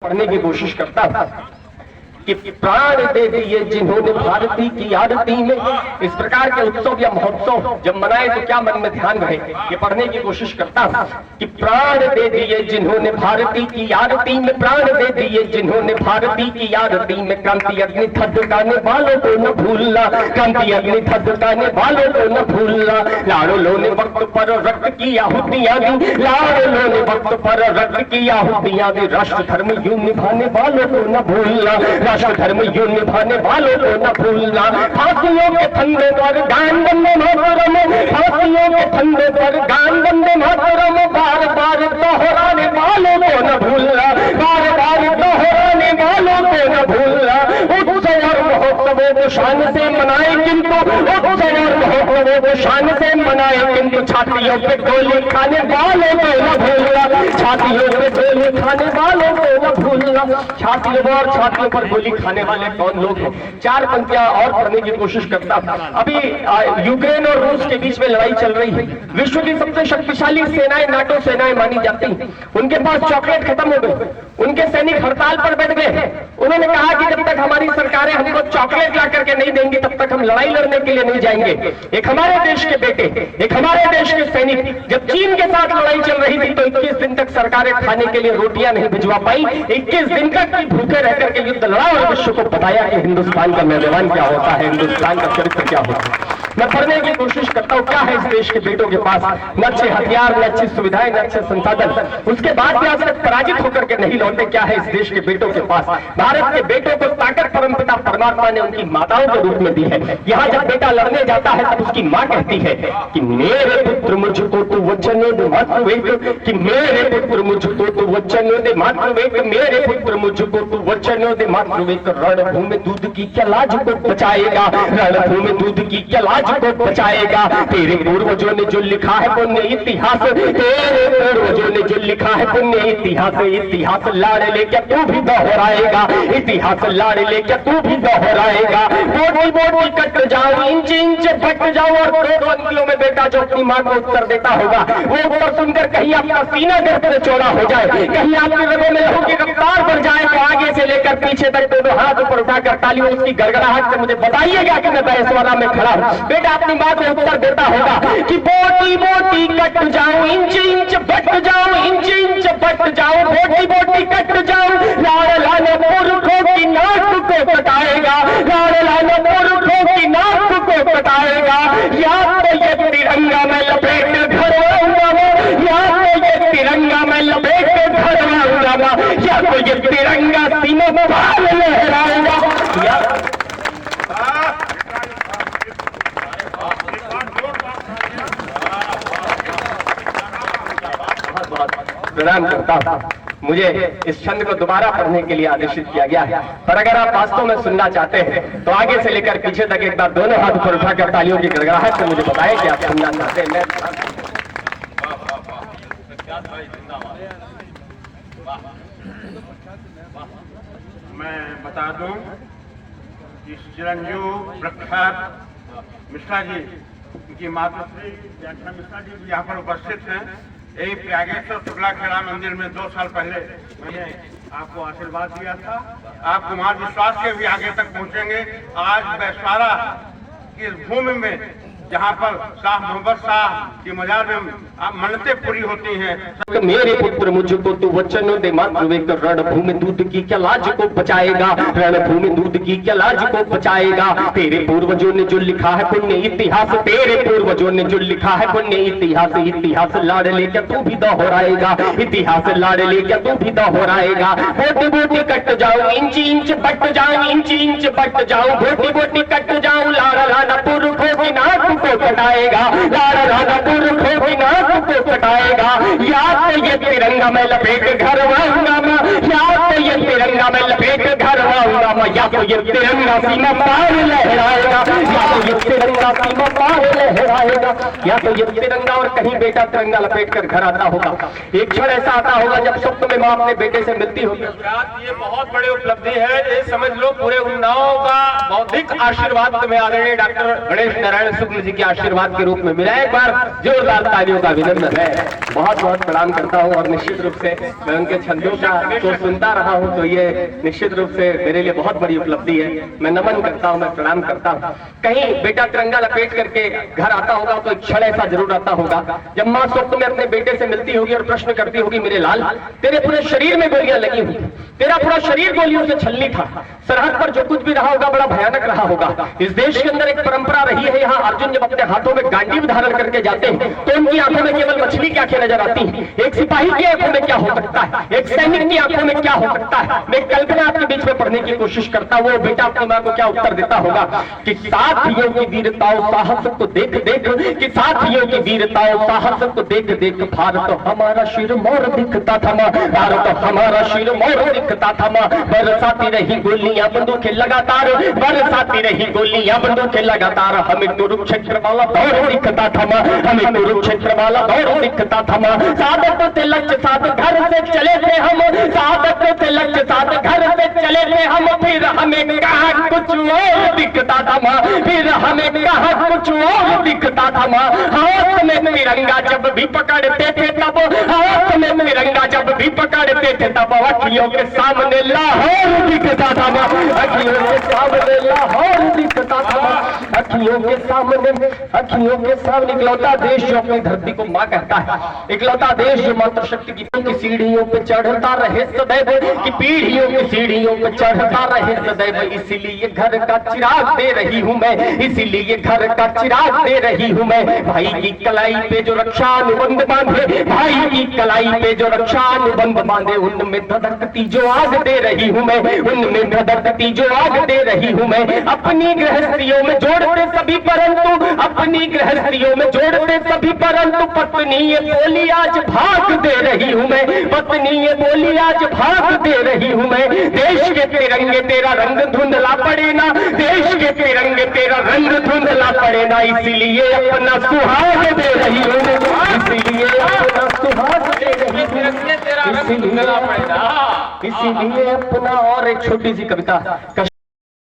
पढ़ने की कोशिश करता था कि प्राण दे दिए जिन्होंने भारती की आरती में। इस प्रकार के उत्सव या महोत्सव जब मनाए तो क्या मन में ध्यान रहे, ये पढ़ने की कोशिश करता था कि प्राण दे दिए जिन्होंने भारती की आरती में, प्राण दे दिए जिन्होंने भारती की आरती में। क्रांति अग्नि थपकाने वालों को न भूलना, क्रांति अग्नि थपकाने वालों को न भूलना। लाड़ों ने वक्त पर रक्त की आहुतियां दी, लाड़ों ने वक्त पर रक्त की आहुतियां दी। राष्ट्र धर्म यूं निभाने वालों को न भूलना, राष्ट्र धर्म यूं निभाने वालों को न भूलना। फांसियों के फंदे पर गान वंदे मातरम, फांसियों के फंदे पर गान वंदे मातरम। बार बार दोहराने वालों को न भूलना, बार बार दोहराने वालों को न भूलना। उत्सव और महोत्सवों को शान से मनाए, किंतु उत्सव और महोत्सवों को शान से मनाए, किंतु छातियों पे गोली खाने वालों को न भूलना, छातियों पे गोली खाने वालों को न भूलना। छातियों और छातियों पर गोली खाने वाले कौन लोग हैं? चार पंक्तियां और पढ़ने की कोशिश करता था। अभी यूक्रेन और रूस के बीच में लड़ाई चल रही है। विश्व की सबसे शक्तिशाली सेनाएं नाटो सेनाएं मानी जाती हैं। उनके पास चॉकलेट खत्म हो गई, उनके सैनिक हड़ताल पर बैठ गए। उन्होंने कहा कि जब तक हमारी सरकारें हमको चॉकलेट ला करके नहीं देंगी तब तक हम लड़ाई लड़ने के लिए नहीं जाएंगे। एक हमारे देश के बेटे, एक हमारे देश के सैनिक जब चीन के साथ लड़ाई चल रही थी तो 21 दिन तक सरकारें खाने के लिए रोटियां नहीं भिजवा पाई। 21 दिन तक भूखे रहकर के युद्ध लड़ा और विश्व को बताया कि हिंदुस्तान का नौजवान क्या होता है, हिंदुस्तान का चरित्र क्या होता है। मैं पढ़ने की कोशिश करता हूं क्या है इस देश के बेटों के पास, न अच्छे हथियार, न अच्छी सुविधाएं, न अच्छे संसाधन। उसके बाद भी आज तक पराजित होकर के नहीं लौटे। क्या है इस देश के बेटों के पास? भारत के बेटों को ताकत परमपिता परमात्मा ने उनकी माताओं के रूप में दी है। यहाँ जब बेटा लड़ने जाता है तब उसकी माँ कहती है कि मेरे पुत्र मुझको तू वचन दे मातृवेद, कि मेरे पुत्र मुझको तू वचन दे मातृवेद, मेरे पुत्र मुझको तू वचन दे मातृवेद। रणभूमि दूध की क्या लाज को बचाएगा, रणभूमि दूध की क्या लाज को बचाएगा। तेरे पूर्वजों ने जो लिखा है पुण्य इतिहास, तेरे पूर्वजों ने जो लिखा है पुण्य इतिहास। इतिहास लाड़ ले क्या तू भी दोहराएगा, इतिहास लाड़ ले क्या तू भी दोहराएगा। बोटी बोटी कट जाओ, इंच इंच फट जाओ, और दो अंकियों में बेटा जो अपनी मां को उत्तर देता होगा वो उत्तर सुनकर कहीं आपका सीना गर्भ से चौड़ा हो जाए, कहीं आपकी रगों में लहू की रफ्तार बढ़ जाए, तो आगे से लेकर पीछे तक दोनों हाथ ऊपर उठाकर तालियों उसकी गड़गड़ाहट से मुझे बताइएगा कि मैं बहसवाला में खड़ा हूं। बेटा अपनी मां को उत्तर देता होगा कि बोटी बोटी कट जाओ, इंच इंच फट जाओ, इंच इंच फट जाओ, बोटी बोटी कट जाओ। लाड़ लाने पुरखों की नाक को कटाएगा, लाड़ लाने पुरखों की नाक को कटाएगा। या तो ये तिरंगा में लपेट घर आऊंगा, या तो ये तिरंगा में लपेट घर आऊंगा, या तो ये तिरंगा सीनों में बाल लहराऊंगा। प्रणाम करता हूं। मुझे इस छंद को दोबारा पढ़ने के लिए आदेशित किया गया है, पर अगर आप वास्तव में सुनना चाहते हैं तो आगे से लेकर पीछे तक एक बार दोनों हाथ ऊपर उठाकर तालियों की गड़गड़ाहट से मुझे बताएं कि आप सुनना चाहते हैं। मैं बता दूं कि चिरंजीव प्रख्यात मिश्रा जी, उनकी माताश्री व्याख्या मिश्रा जी भी यहाँ पर उपस्थित हैं। यही प्रयागेश्वर शुक्ला खेड़ा मंदिर में 2 साल पहले मैंने आपको आशीर्वाद दिया था। आप कुमार विश्वास के भी आगे तक पहुंचेंगे। आज बैसारा की भूमि में जहाँ पर शाह मोहम्मद शाह की मजार में मन्नतें पूरी होती हैं। मेरे पुत्र मुझको तू वचन दे मातृवेद, रणभूमि दूध की क्या लाज को बचाएगा, रणभूमि दूध की क्या लाज को बचाएगा। तेरे पूर्वजों ने जो लिखा है पुण्य इतिहास, तेरे पूर्वजों ने जो लिखा है पुण्य इतिहास। इतिहास लाड़ ले क्या तू भी दोहराएगा, इतिहास लाड़ ले क्या तू भी दोहराएगा। बोटी बोटी कट जाओ, इंच इंच बट जाओ, इंच इंच बट जाओ, बोटी बोटी कट जाओ। लाड़ लाना पुरखों की नाक को कटाएगा, लाड़ लाना पुरखों की नाक को कटाएगा। या तो ये तिरंगा में लपेट घर आऊंगा, या तो ये तिरंगा में लपेट घर लहराऊंगा मैं, या तो ये तिरंगा सीमा पार लहराएगा, या तो ये तिरंगा सीमा पार लहराएगा, या तो ये तिरंगा। और कहीं बेटा तिरंगा लपेट कर घर आता होगा। एक क्षण ऐसा आता होगा जब स्वप्न में माँ अपने बेटे से मिलती होगी। ये बहुत बड़ी उपलब्धि है, ये समझ लो पूरे उन्नाव का बौद्धिक आशीर्वाद तुम्हें आदरणीय डॉक्टर गणेश नारायण शुक्ल जी के आशीर्वाद के रूप में मिला। एक बार जोरदार तालियों का अभिनंदन है। बहुत बहुत प्रणाम करता हूँ और निश्चित रूप से मैं उनके छंदों का तो सुनता रहा हूँ, तो ये निश्चित रूप से मेरे लिए बहुत बड़ी उपलब्धि है। मैं नमन करता हूँ, मैं प्रणाम करता हूँ। कहीं बेटा तिरंगा लपेट करके घर आता होगा तो एक क्षण ऐसा जरूर आता होगा जब माँ स्वप्न में अपने बेटे से मिलती होगी और प्रश्न करती होगी, मेरे लाल तेरे पूरे शरीर में गोलियां लगी हुई, तेरा पूरा शरीर गोलियों से छलनी था, सरहद पर जो कुछ भी रहा होगा बड़ा भयानक रहा होगा। इस देश के अंदर एक परंपरा रही है, यहाँ अर्जुन जब अपने हाथों में गांडीव धारण करके जाते हैं तो उनकी आंखों में केवल मछली की आंखें नजर आती हैं। एक सिपाही की आंखों में क्या हो सकता है, एक सैनिक की आंखों में क्या हो सकता है, मैं कल्पना आपके बीच में पढ़ने की कोशिश करता हूँ। वो बेटा अपनी माँ को क्या उत्तर देता होगा कि साथियों की वीरताओं साहस को देख देख, कि साथियों की वीरताओं साहस को देख देख भारत हमारा शिर मोर दिखता था माँ, भारत हमारा शिर मोर दिखता था माँ। बरसाती रही गोलियां बंदूकें लगातार, बरसाती रही गोलियां बंदूकें लगातार, हमें कुरुक्षेत्र वाला दौर दिखता था माँ, हमें कुरुक्षेत्र वाला दौर दिखता था माँ। सादत थे लक्ष्य साथ घर से चले थे हम, सादत थे लक्ष्य साथ घर से चले थे हम, फिर हमें कहा कुछ और दिखता था माँ, फिर हमें कहा कुछ और दिखता था माँ। हाथ में तिरंगा जब भी पकड़ते थे तब, हाथ में तिरंगा जब भी पकड़ते थे तब अखियों के सामने लाहौर दिखता था माँ, अखियों के सामने लाहौर दिखता था माँ, अखियों के सामने, अखियों के सामने। इकलौता देश जो अपनी धरती को माँ कहता है, इकलौता देश जो मातृशक्ति की सीढ़ियों पे चढ़ता रहे सदैव, की पीढ़ियों की सीढ़ियों पे चढ़ता रहे सदैव। इसीलिए घर का चिराग दे रही हूँ मैं, इसीलिए घर का चिराग दे रही हूँ मैं। भाई की कलाई पे जो रक्षा अनुबंध बांधे, भाई की कलाई पे जो रक्षा अनुबंध बांधे, उनमें धधकती जो आग दे रही हूँ मैं, उनमें धधकती जो आग दे रही हूँ मैं। अपनी गृहस्थियों में जोड़ते सभी परंतु, अपनी गृहस्थियों में जोड़ते सभी परंतु, पत्नी ये बोली आज भाग दे रही हूँ मैं, पत्नी ये बोली आज भाग दे रही हूँ मैं। देश के तिरंगे तेरा रंग धुंधला पड़े ना, देश के तिरंगे तेरा रंग धुंधला पड़े ना, इसीलिए अपना सुहाग दे रही हूँ मैं, इसीलिए अपना सुहाग दे रही हूँ, इसीलिए अपना। और एक छोटी सी कविता